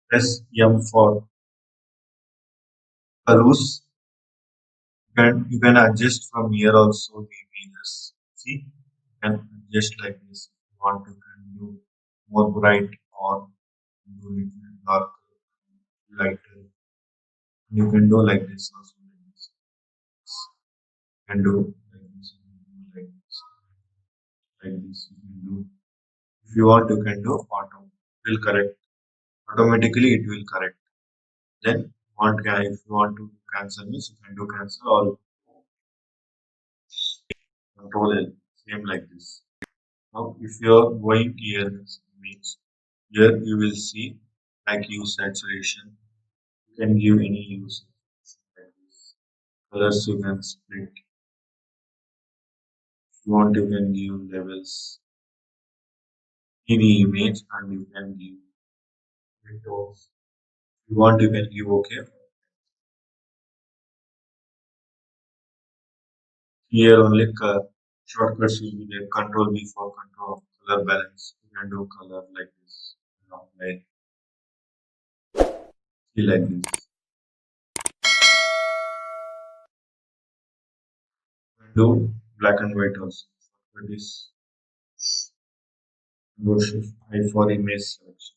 Press M for peruse. You can adjust from here also the images. See, you can adjust like this. If you want to can do more bright or do little dark, lighter. You can do like this also. You can do like this. You can do like this. Like this. You can do. If you want, you can do auto. It will correct. Automatically, it will correct. Then, if you want to cancel this, you can do cancel or control L. Same like this. Now, if you are going here, means here you will see like use saturation. You can give any use like this. Colors you can split. If you want, you can give levels in the image and you can give windows. If you want, you can give OK. Here only shortcuts will be there. Control B for control color balance. You can do color like this. Like, see like this. You can do black and white also. For this, go shift I for image selection.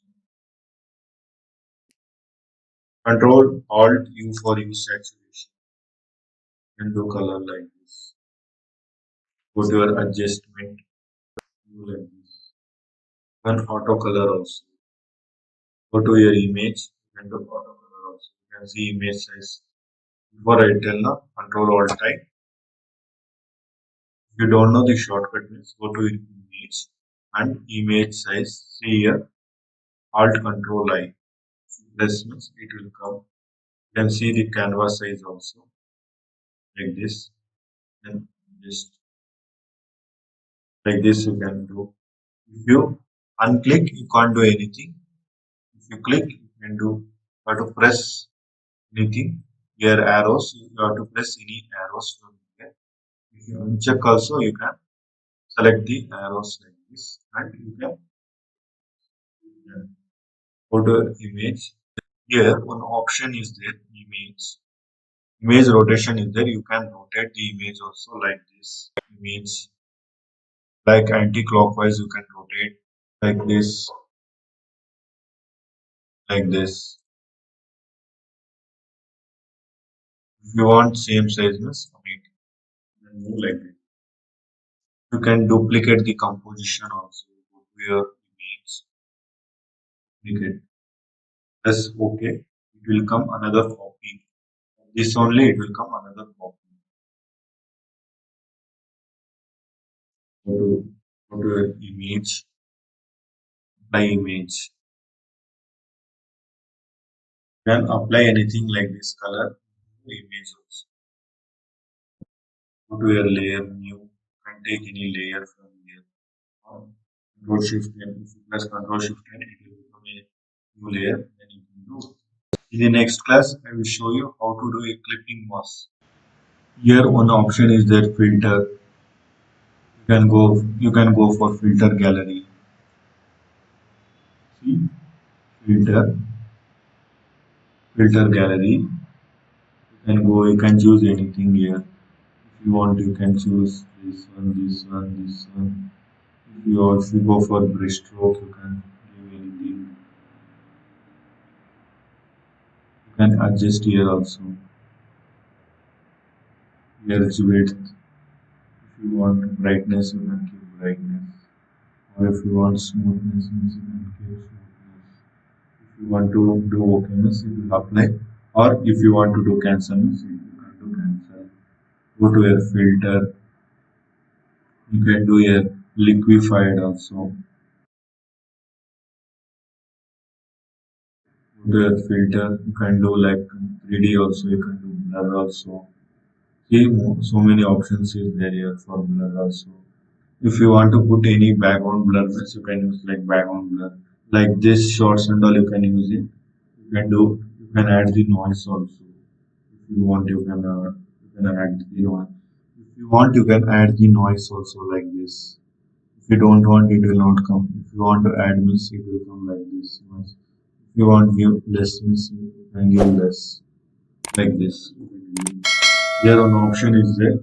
Control Alt U for use saturation. You can do color like this. Go to your adjustment. Do like this. And auto color also. Go to your image. You can do auto color also. You can see image size. Before I tell now, Control Alt I. If you don't know the shortcut means go to image and image size. See here Alt Control I. This means it will come. You can see the canvas size also like this. And just like this you can do. If you unclick, you can't do anything. If you click, you can do. You have to press anything. Here arrows. You have to press any arrows from here. If you uncheck also, you can select the arrows like this, and you can go to image. Here one option is there, image. Image rotation is there. You can rotate the image also like this. Image like anti-clockwise. You can rotate like this, like this. If you want same size, means then move like this. You can duplicate the composition also. Go to your image, duplicate. Press OK. It will come another copy. This only it will come another copy. Go to, go to your image, apply image. You can apply anything like this color image also. Go to your layer new. You can take any layer from here. Control Shift N. If you press Control Shift N, it will become a new layer. Then you can do. In the next class, I will show you how to do a clipping mask. Here one option is there filter. You can go for filter gallery. See filter filter gallery. You can choose anything here. If you want you can choose this one, this one, this one. If you go for brush stroke, you can do anything. You can adjust here also. Here is width. If you want brightness, you can keep brightness. Or if you want smoothness, means you can keep smoothness. If you want to do OK, means it will apply. Or if you want to do cancel, means you can do cancel. Go to a filter. You can do a liquefied also. Go to a filter. You can do like 3D also. You can do blur also. See, so many options is there here for blur also. If you want to put any background blur, means you can use like background blur. Like this shots and all, you can use it. You can add the noise also. If you want, you can add the noise. If you want, you can add the noise also like this. If you don't want, it will not come. If you want to add means it will come like this. If you want give less means you can give less like this. Here one option is there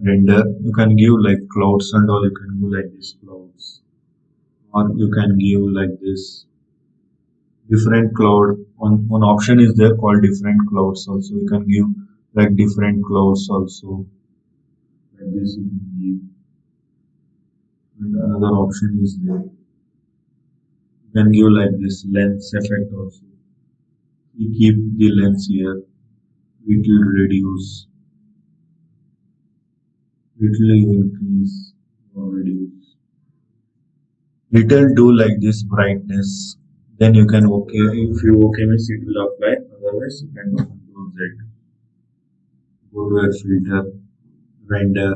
render. You can give like clouds and all. You can give like this clouds, or you can give like this different cloud. One option is there called different clouds also. You can give like different clouds also like this. You can give. And another option is there. You can give like this lens effect also. You keep the lens here. It will reduce. It will increase or reduce. It will do like this brightness. Then you can okay. If you okay means it will apply. Otherwise you can do Control Z. Go to a filter, render.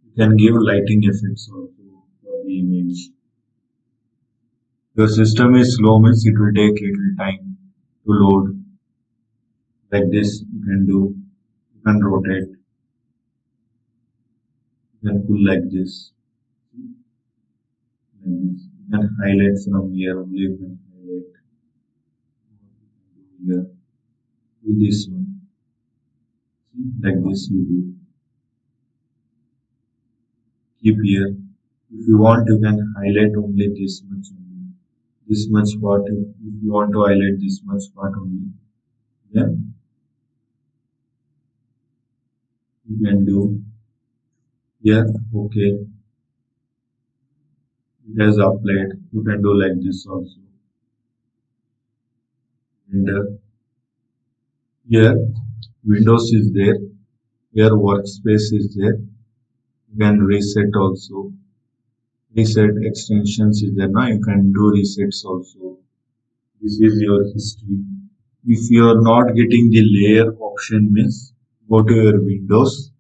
You can give lighting effects also for the image. Your system is slow means it will take little time to load. Like this you can do. You can rotate. You can pull like this. You can highlight from here only. You can highlight here. Do this one. Like this you do. Keep here. If you want, you can highlight only this much only. This much part. If you want to highlight this much part only, then you can do here. Okay, it has applied. You can do like this also. And here Windows is there. Here workspace is there. You can reset also. Reset extensions is there. Now you can do resets also. This is your history. If you are not getting the layer option means go to your Windows,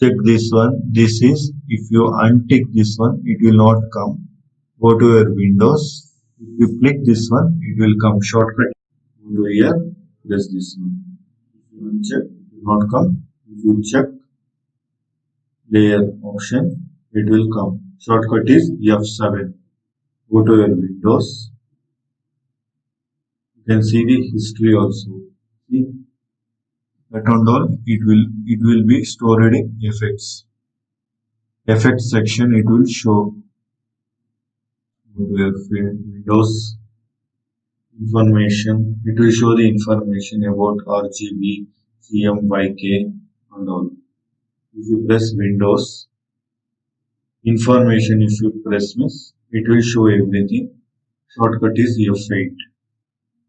check this one. This is if you untick this one, it will not come. Go to your Windows. If you click this one, it will come. Shortcut. Go to here, press this one. If you uncheck, it will not come. If you check layer option, it will come. Shortcut is F7. Go to your Windows. You can see the history also. See that and all. It will be stored in effects. Effects section it will show. Go to your Windows information. It will show the information about RGB, CMYK and all. If you press Windows information, if you press miss, it will show everything. Shortcut is F8.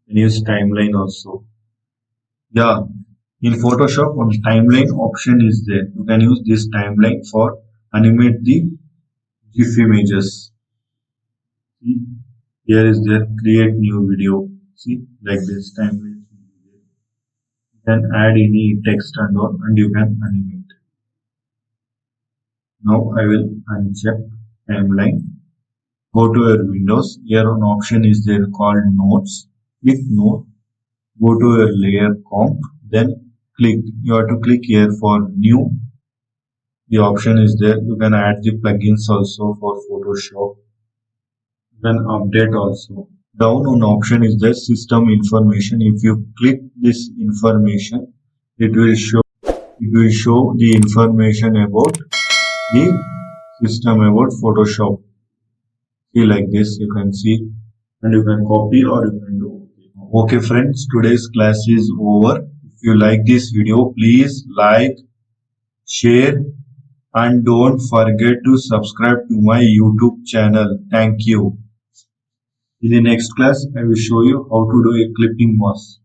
And use timeline also. Yeah, in Photoshop one timeline option is there. You can use this timeline for animate the GIF images. See, here is there create new video. See like this timeline. You can add any text and all and you can animate. Now I will uncheck timeline. Go to your Windows. Here an option is there called nodes. Click node. Go to your layer comp. Then click. You have to click here for new. The option is there. You can add the plugins also for Photoshop. You can update also. Down one option is there system information. If you click this information, it will show the information about the system about Photoshop. See like this you can see and you can copy or you can do. Okay friends, today's class is over. If you like this video, please like, share and don't forget to subscribe to my YouTube channel. Thank you. In the next class, I will show you how to do a clipping mask.